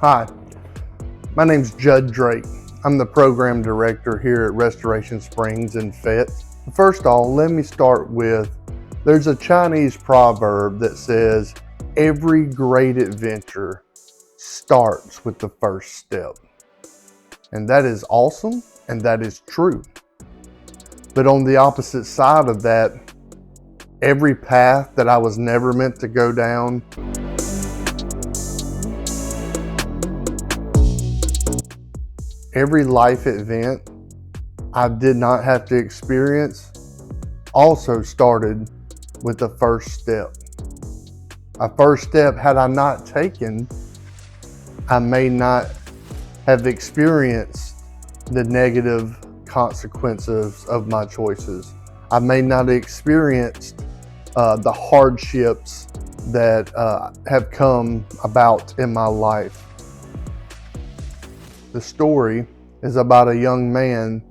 Hi, my name's Judd Drake. I'm the program director here at Restoration Springs in Fayette. First of all, let me start with, there's a Chinese proverb that says, every great adventure starts with the first step. And that is awesome, and that is true. But on the opposite side of that, every path that I was never meant to go down, every life event I did not have to experience also started with the first step. A first step, had I not taken, I may not have experienced the negative consequences of my choices. I may not have experienced the hardships that have come about in my life. The story is about a young man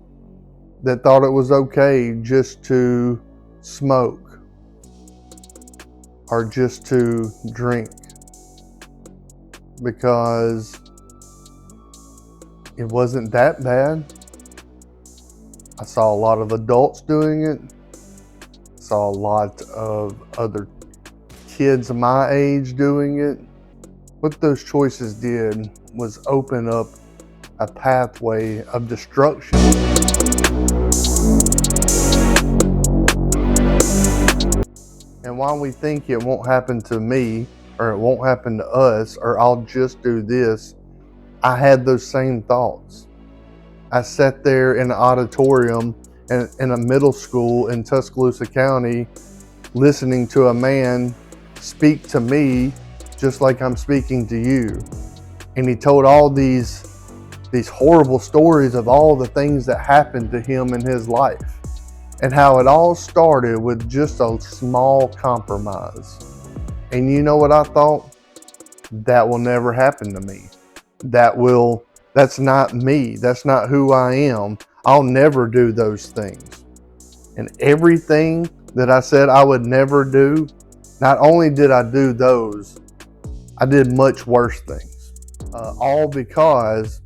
that thought it was okay just to smoke or just to drink because it wasn't that bad. I saw a lot of adults doing it. Saw a lot of other kids my age doing it. What those choices did was open up a pathway of destruction. And while we think it won't happen to me, or it won't happen to us, or I'll just do this, I had those same thoughts. I sat there in an auditorium in a middle school in Tuscaloosa County, listening to a man speak to me just like I'm speaking to you. And he told all these horrible stories of all the things that happened to him in his life and how it all started with just a small compromise. And you know what I thought? That will never happen to me. That's not me. That's not who I am. I'll never do those things. And everything that I said I would never do, not only did I do those, I did much worse things. All because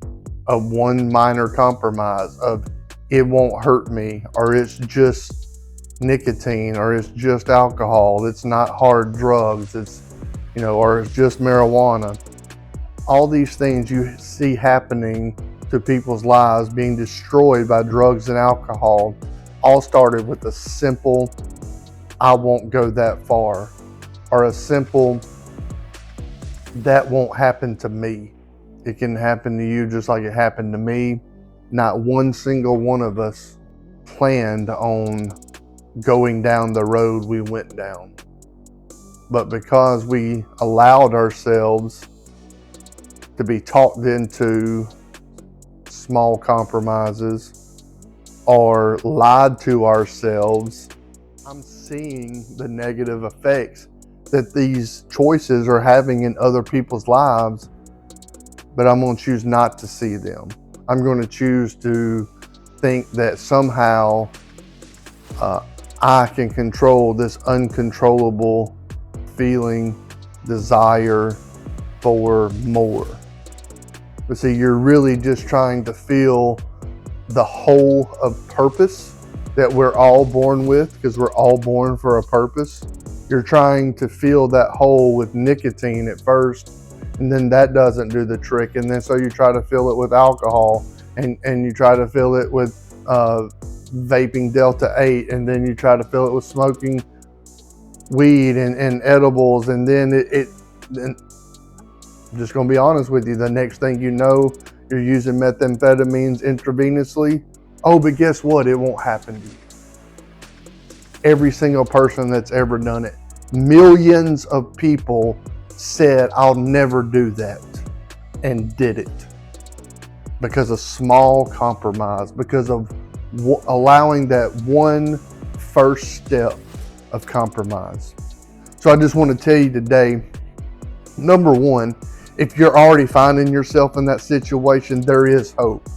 of one minor compromise of it won't hurt me, or it's just nicotine, or it's just alcohol, it's not hard drugs, or it's just marijuana. All these things you see happening to people's lives being destroyed by drugs and alcohol all started with a simple, I won't go that far, or a simple, that won't happen to me. It can happen to you just like it happened to me. Not one single one of us planned on going down the road we went down. But because we allowed ourselves to be talked into small compromises or lied to ourselves, I'm seeing the negative effects that these choices are having in other people's lives. But I'm going to choose not to see them. I'm going to choose to think that somehow I can control this uncontrollable feeling, desire for more. But see, you're really just trying to feel the whole of purpose that we're all born with, because we're all born for a purpose. You're trying to feel that hole with nicotine at first, and then that doesn't do the trick. And then so you try to fill it with alcohol, and you try to fill it with vaping Delta 8, and then you try to fill it with smoking weed and edibles. And then I'm just going to be honest with you, the next thing you know, you're using methamphetamines intravenously. Oh, but guess what? It won't happen to you. Every single person that's ever done it, millions of people said, I'll never do that, and did it because of small compromise, because of allowing that one first step of compromise. So I just want to tell you today, number one, if you're already finding yourself in that situation, there is hope.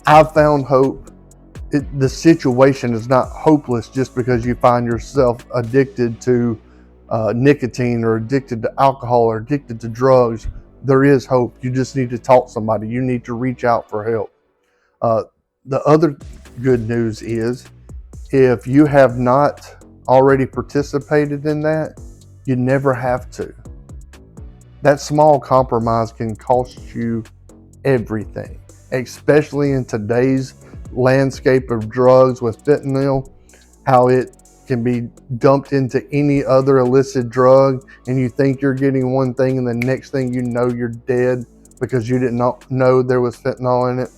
I've found hope. The situation is not hopeless just because you find yourself addicted to nicotine or addicted to alcohol or addicted to drugs. there is hope. You just need to talk to somebody. You need to reach out for help. The other good news is, if you have not already participated in that, you never have to. That small compromise can cost you everything, especially in today's landscape of drugs with fentanyl, how it can be dumped into any other illicit drug, and you think you're getting one thing and the next thing you know, you're dead because you did not know there was fentanyl in it.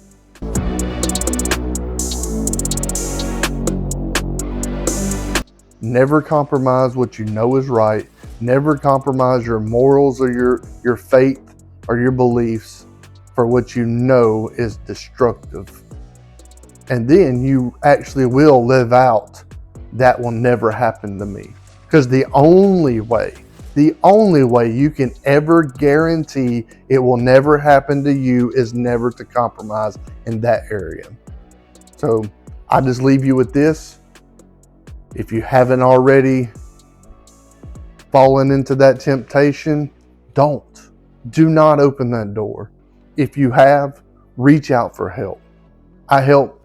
Never compromise what you know is right. Never compromise your morals or your faith or your beliefs for what you know is destructive. And then you actually will live out, that will never happen to me. Because the only way you can ever guarantee it will never happen to you is never to compromise in that area. So I just leave you with this. If you haven't already fallen into that temptation, do not open that door. If you have, reach out for help. I help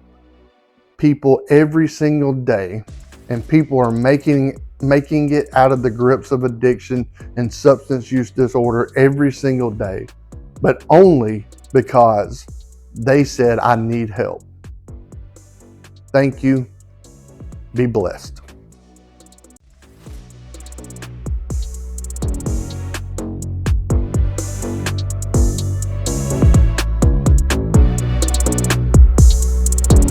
people every single day, and people are making it out of the grips of addiction and substance use disorder every single day, but only because they said, I need help. Thank you. Be blessed.